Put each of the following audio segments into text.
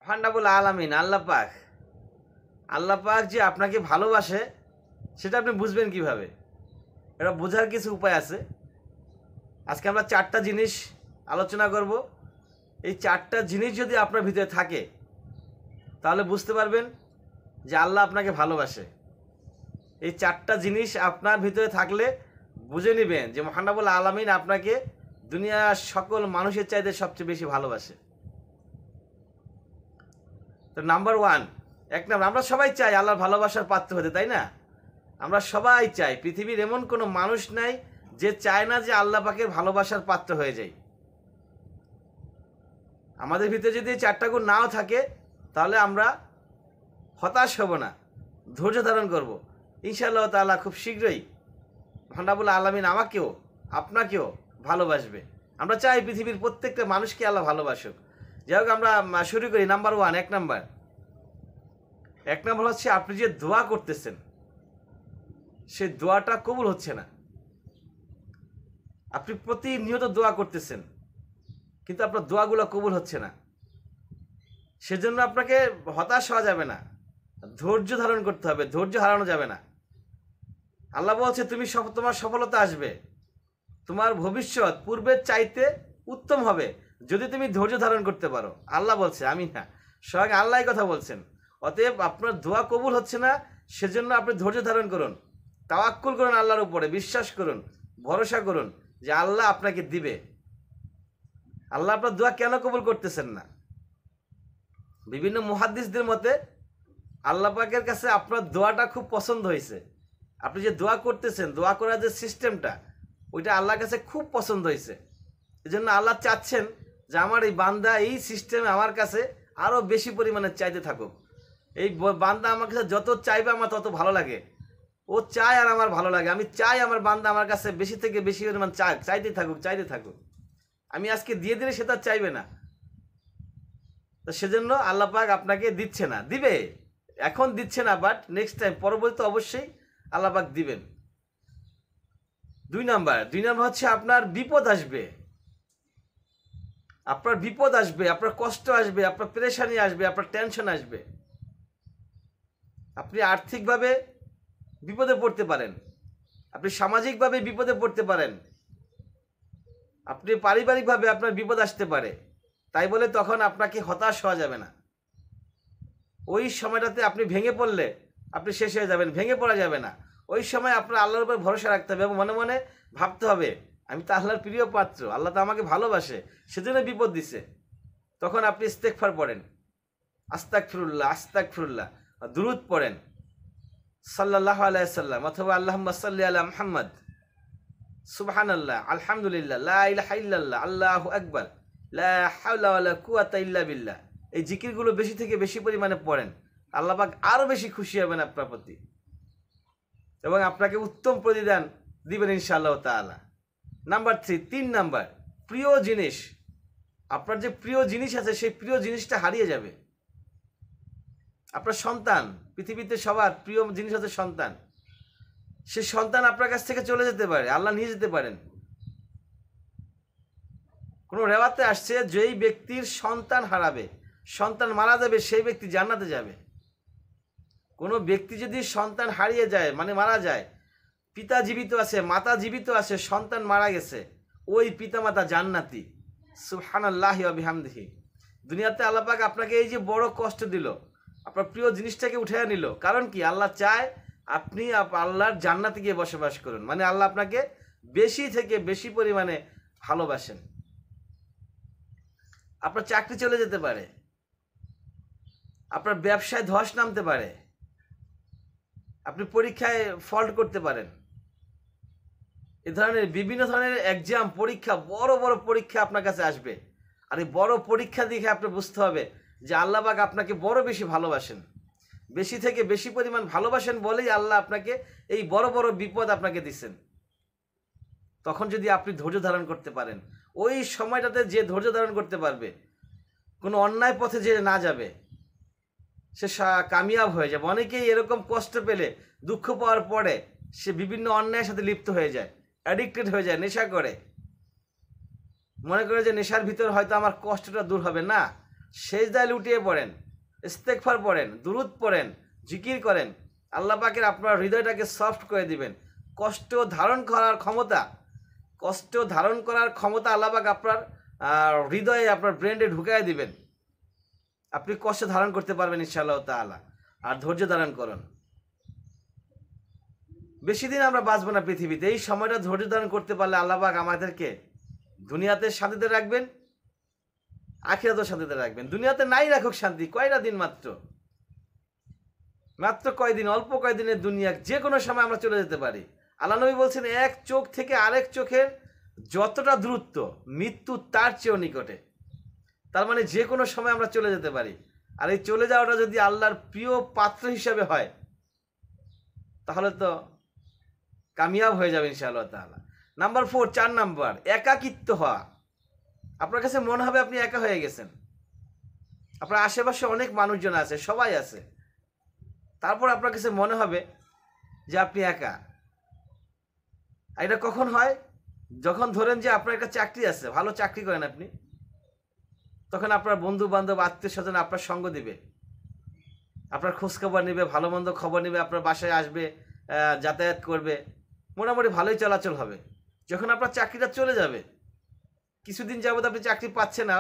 ফান্ডাবুল আলামিন আল্লাহ পাক যে আপনাকে ভালোবাসে সেটা আপনি বুঝবেন কিভাবে? এটা বোঝার কিছু উপায় আছে। আজকে আমরা 4টা জিনিস আলোচনা করব। এই 4টা জিনিস যদি আপনার ভিতরে থাকে তাহলে বুঝতে পারবেন যে আল্লাহ আপনাকে ভালোবাসে। এই 4টা জিনিস আপনার ভিতরে থাকলে বুঝে নেবেন যে ফান্ডাবুল আলামিন আপনাকে দুনিয়ার সকল মানুষের চাইতে সবচেয়ে বেশি ভালোবাসে। তো নাম্বার 1, এক নাম্বার, আমরা সবাই চাই আল্লাহর ভালোবাসার পাত্র হতে, তাই না? আমরা সবাই চাই। পৃথিবীর এমন কোনো মানুষ নাই যে চায় না যে আল্লাহ পাকের ভালোবাসার পাত্র হয়ে যায়। আমাদের ভিতরে যদি এই 4টা গুণ নাও থাকে তাহলে আমরা হতাশ হব না, ধৈর্য ধারণ করব। ইনশাআল্লাহ তাআলা খুব শীঘ্রই ফান্ডাবুল আলামিন আমাকেও আপনাকেও ভালোবাসবে। আমরা চাই পৃথিবীর প্রত্যেকটা মানুষকে আল্লাহ ভালোবাসুক। যাই হোক, আমরা শুরু করি। নাম্বার 1, এক নাম্বার হচ্ছে আপনি যে দোয়া করতেছেন সেই দোয়াটা কবুল হচ্ছে না। আপনি প্রতিনিয়ত দোয়া করতেছেন কিন্তু আপনার দোয়াগুলো কবুল হচ্ছে না। সেজন্য আপনাকে হতাশ হওয়া যাবে না, ধৈর্য ধারণ করতে হবে, ধৈর্য হারানো যাবে না। আল্লাহ বলছে তোমার সফলতা আসবে, তোমার ভবিষ্যৎ পূর্বের চাইতে উত্তম হবে যদি তুমি ধৈর্য ধারণ করতে পারো। আল্লাহ বলছে, আমি না, স্বয়ং আল্লাহ কথা বলছেন। অতএব আপনার দোয়া কবুল হচ্ছে না, সেজন্য আপনি ধৈর্য ধারণ করুন, তাওয়াক্কুল করুন, আল্লাহর উপরে বিশ্বাস করুন, ভরসা করুন যে আল্লাহ আপনাকে দিবে। আল্লাহ আপনার দোয়া কেন কবুল করতেছেন না? বিভিন্ন মুহাদ্দিসদের মতে আল্লাহ পাকের কাছে আপনার দোয়াটা খুব পছন্দ হয়েছে। আপনি যে দোয়া করতেছেন, দোয়া করার যে সিস্টেমটা, ওইটা আল্লাহর কাছে খুব পছন্দ হয়েছে। এই জন্য আল্লাহ চাচ্ছেন যে আমার এই বান্দা এই সিস্টেমে আমার কাছে আরও বেশি পরিমাণে চাইতে থাকুক। এই বান্দা আমার কাছে যত চাইবে আমার তত ভালো লাগে। ও চায় আর আমার ভালো লাগে। আমি চাই আমার বান্দা আমার কাছে বেশি থেকে বেশি পরিমাণ চাইতে থাকুক। আমি আজকে দিয়ে দিলে সে তার চাইবে না। তো সেজন্য আল্লাহ পাক আপনাকে দিচ্ছে না, দিবে। এখন দিচ্ছে না, বাট নেক্সট টাইম, পরবর্তীতে অবশ্যই আল্লাহ পাক দিবেন। 2 নাম্বার হচ্ছে আপনার বিপদ আসবে, আপনার কষ্ট আসবে, আপনার পেরেশানি আসবে, আপনার টেনশন আসবে। আপনি আর্থিকভাবে বিপদে পড়তে পারেন, আপনি সামাজিকভাবে বিপদে পড়তে পারেন, আপনি পারিবারিকভাবে আপনার বিপদ আসতে পারে। তাই বলে তখন আপনাকে হতাশ হওয়া যাবে না। ওই সময়টাতে আপনি ভেঙে পড়লে আপনি শেষ হয়ে যাবেন, ভেঙে পড়া যাবে না। ওই সময় আপনার আল্লাহর উপর ভরসা রাখতে হবে এবং মনে মনে ভাবতে হবে আমি তো আল্লাহর প্রিয় পাত্র, আল্লাহ তো আমাকে ভালোবাসে, সেজন্য বিপদ দিছে। তখন আপনি ইস্তেগফার পড়েন, আস্তাগফিরুল্লাহ, দুরূদ পড়েন সাল্লাল্লাহু আলাইহি সাল্লাম, অথবা আল্লাহুম্মা সাল্লি আলা মুহাম্মদ, সুবহানাল্লাহ, আলহামদুলিল্লাহ, লা ইলাহা ইল্লাল্লাহ, আল্লাহু আকবার, লা হাওলা ওয়ালা কুওয়াতা ইল্লা বিল্লাহ। এই জিকিরগুলো বেশি থেকে বেশি পরিমাণে পড়েন। আল্লাহ পাক আরও বেশি খুশি হবেন আপনার প্রতি এবং আপনাকে উত্তম প্রতিদান দিবেন ইনশাআল্লাহ তাআলা। নাম্বার 3 নাম্বার, প্রিয় জিনিস। আপনার যে প্রিয় জিনিস আছে সেই প্রিয় জিনিসটা হারিয়ে যাবে। আপনার সন্তান, পৃথিবীতে সবার প্রিয় জিনিস হচ্ছে সন্তান। সে সন্তান আপনার কাছ থেকে চলে যেতে পারে, আল্লাহ নিয়ে যেতে পারেন। কোনো রেওয়াতে আসছে যেই ব্যক্তির সন্তান হারাবে, সন্তান মারা যাবে, সেই ব্যক্তি জান্নাতে যাবে। কোনো ব্যক্তি যদি সন্তান হারিয়ে যায়, মানে মারা যায়, পিতা জীবিত আছে, মাতা জীবিত আছে, সন্তান মারা গেছে, ওই পিতামাতা জান্নাতি। সুবহানাল্লাহি ওয়া বিহামদিহি। দুনিয়াতে আল্লাহ পাক আপনাকে এই যে বড় কষ্ট দিল, আপনার প্রিয় জিনিসটাকে উঠে নিল, কারণ কি? আল্লাহ চায় আপনি আল্লাহর জান্নাতে গিয়ে বসবাস করুন। মানে আল্লাহ আপনাকে বেশি থেকে বেশি পরিমাণে ভালোবাসেন। আপনার চাকরি চলে যেতে পারে, আপনার ব্যবসায় ধস নামতে পারে, আপনি পরীক্ষায় ফল্ট করতে পারেন। এ ধরনের বিভিন্ন ধরনের এক্সাম, পরীক্ষা, বড় বড় পরীক্ষা আপনার কাছে আসবে। আর এই বড় পরীক্ষা দেখে আপনি বুঝতে হবে যে আল্লাহ পাক আপনাকে বড় বেশি ভালোবাসেন, বেশি থেকে বেশি পরিমাণ ভালোবাসেন বলেই আল্লাহ আপনাকে এই বড় বড় বিপদ আপনাকে দিচ্ছেন। তখন যদি আপনি ধৈর্য ধারণ করতে পারেন, ওই সময়টাতে যে ধৈর্য ধারণ করতে পারবে, কোনো অন্যায় পথে যে না যাবে, সে কামিয়াব হয়ে যাবে। অনেকেই এরকম কষ্ট পেলে, দুঃখ পাওয়ার পরে সে বিভিন্ন অন্যায়ের সাথে লিপ্ত হয়ে যায়, অ্যাডিক্টেড হয়ে যায়, নেশা করে, মনে করে যে নেশার ভিতর হয়তো আমার কষ্টটা দূর হবে। না, সেজদায় লুটিয়ে পড়েন, ইস্তেগফার পড়েন, দুরূদ পড়েন, জিকির করেন, আল্লাহ পাকের আপনার হৃদয়টাকে সফট করে দিবেন। কষ্ট ধারণ করার ক্ষমতা আল্লাহ পাক আপনার হৃদয়ে, আপনার ব্রেনে ঢুকাই দিবেন। আপনি কষ্ট ধারণ করতে পারবেন ইনশাআল্লাহ তাআলা। আর ধৈর্য ধারণ করুন। বেশি দিন আমরা বাঁচবো না পৃথিবীতে। এই সময়টা ধৈর্য ধারণ করতে পারলে আল্লাহ পাক আমাদেরকে দুনিয়াতে শান্তিতে রাখবেন, আখিরাতেও শান্তিতে রাখবেন। দুনিয়াতে নাই রাখুক শান্তি, কয়টা দিন মাত্র কয়দিন, অল্প কয়দিনের দুনিয়া, যে কোনো সময় আমরা চলে যেতে পারি। আল্লাহ নবী বলছেন, এক চোখ থেকে আরেক চোখের যতটা দূরত্ব, মৃত্যু তার চেয়েও নিকটে। তার মানে যে কোনো সময় আমরা চলে যেতে পারি। আর এই চলে যাওয়াটা যদি আল্লাহর প্রিয় পাত্র হিসাবে হয়, তাহলে তো কামিয়াব হয়ে যাবে ইনশাআল্লাহ তাআলা। নাম্বার 4, 4 নাম্বার, একাকিত্ব হওয়া। আপনার কাছে মনে হবে আপনি একা হয়ে গেছেন। আপনার আশেপাশে অনেক মানুষজন আছে, সবাই আছে, তারপর আপনার কাছে মনে হবে যে আপনি একা। এটা কখন হয়? যখন ধরেন যে আপনার একটা চাকরি আছে, ভালো চাকরি করেন আপনি, তখন আপনার বন্ধু বান্ধব, আত্মীয় স্বজন আপনার সঙ্গ দিবে, আপনার খোঁজখবর নেবে, ভালো মন্দ খবর নেবে, আপনার বাসায় আসবে, যাতায়াত করবে, মোটামুটি ভালোই চলাচল হবে। যখন আপনার চাকরিটা চলে যাবে, কিছুদিন যাবত আপনি চাকরি পাচ্ছেন না,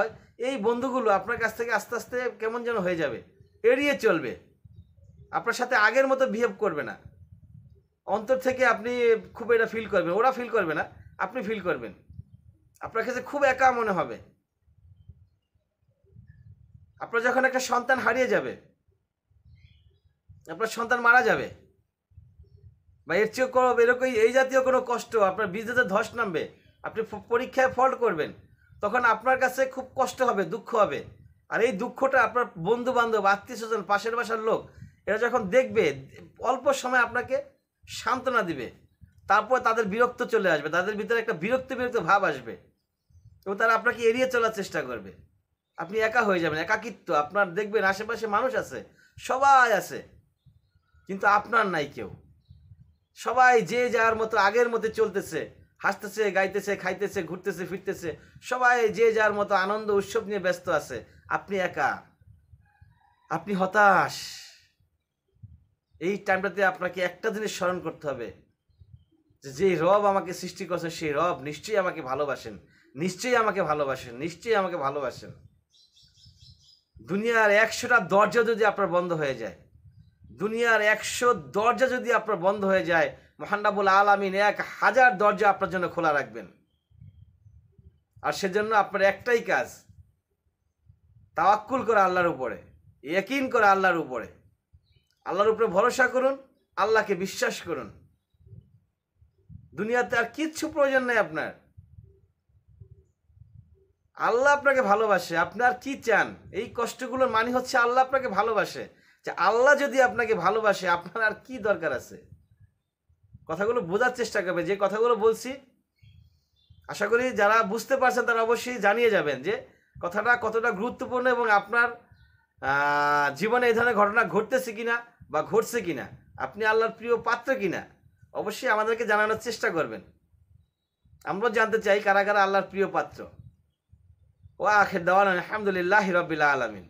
এই বন্ধুগুলো আপনার কাছ থেকে আস্তে আস্তে কেমন যেন হয়ে যাবে, এড়িয়ে চলবে, আপনার সাথে আগের মতো বিহেভ করবে না। অন্তর থেকে আপনি খুব এটা ফিল করবেন, ওরা ফিল করবে না, আপনি ফিল করবেন। আপনার কাছে খুব একা মনে হবে। আপনার যখন একটা সন্তান হারিয়ে যাবে, আপনার সন্তান মারা যাবে, বা এর চেয়ে এরকম এই জাতীয় কোনো কষ্ট, আপনার বিজনেসে ধস নামবে, আপনি পরীক্ষায় ফল্ট করবেন, তখন আপনার কাছে খুব কষ্ট হবে, দুঃখ হবে। আর এই দুঃখটা আপনার বন্ধু বান্ধব, আত্মীয় স্বজন, পাশের বাসার লোক, এরা যখন দেখবে, অল্প সময় আপনাকে সান্ত্বনা দিবে, তারপর তাদের বিরক্ত চলে আসবে, তাদের ভিতরে একটা বিরক্ত ভাব আসবে, এবং তারা আপনাকে এড়িয়ে চলার চেষ্টা করবে। আপনি একা হয়ে যাবেন, একাকিত্ব। আপনার দেখবেন আশেপাশে মানুষ আছে, সবাই আছে, কিন্তু আপনার নাই কেউ। সবাই যে যার মতো আগের মতো চলতেছে, হাসতেছে, গাইতেছে, খাইতেছে, ঘুরতেছে, ফিরতেছে, সবাই যে যার মতো আনন্দ উৎসব নিয়ে ব্যস্ত আছে। আপনি একা, আপনি হতাশ। এই টাইমটাতে আপনাকে একটা জিনিস স্মরণ করতে হবে, যে রব আমাকে সৃষ্টি করছে, সেই রব নিশ্চয়ই আমাকে ভালোবাসেন, নিশ্চয়ই আমাকে ভালোবাসেন, নিশ্চয়ই আমাকে ভালোবাসেন। দুনিয়ার 100টা দরজা যদি আপনার বন্ধ হয়ে যায়, দুনিয়ার 100 দরজা যদি আপনার বন্ধ হয়ে যায়, মহান রব্বুল আলামিন 1000 দরজা আপনার জন্য খোলা রাখবেন। আর সেজন্য আপনার একটাই কাজ, তাওয়াক্কুল করা আল্লাহর উপরে, ইয়াকিন করা আল্লাহর উপরে। আল্লাহর উপরে ভরসা করুন, আল্লাহকে বিশ্বাস করুন। দুনিয়াতে আর কিচ্ছু প্রয়োজন নেই আপনার। আল্লাহ আপনাকে ভালোবাসে, আপনার কি চান? এই কষ্টগুলোর মানে হচ্ছে আল্লাহ আপনাকে ভালোবাসে। যে আল্লাহ যদি আপনাকে ভালোবাসে, আপনার আর কি দরকার আছে? কথাগুলো বোঝার চেষ্টা করবে। যে কথাগুলো বলছি, আশা করি যারা বুঝতে পারছেন তারা অবশ্যই জানিয়ে যাবেন যে কথাটা কতটা গুরুত্বপূর্ণ, এবং আপনার জীবনে এই ধরনের ঘটনা ঘটতেছে কিনা বা ঘটছে কিনা, আপনি আল্লাহর প্রিয় পাত্র কিনা, অবশ্যই আমাদেরকে জানানোর চেষ্টা করবেন। আমরা জানতে চাই কারা কারা আল্লাহর প্রিয় পাত্র। ওয়া আখির দাওয়ানা আলহামদুলিল্লাহি রাব্বিল আলামিন।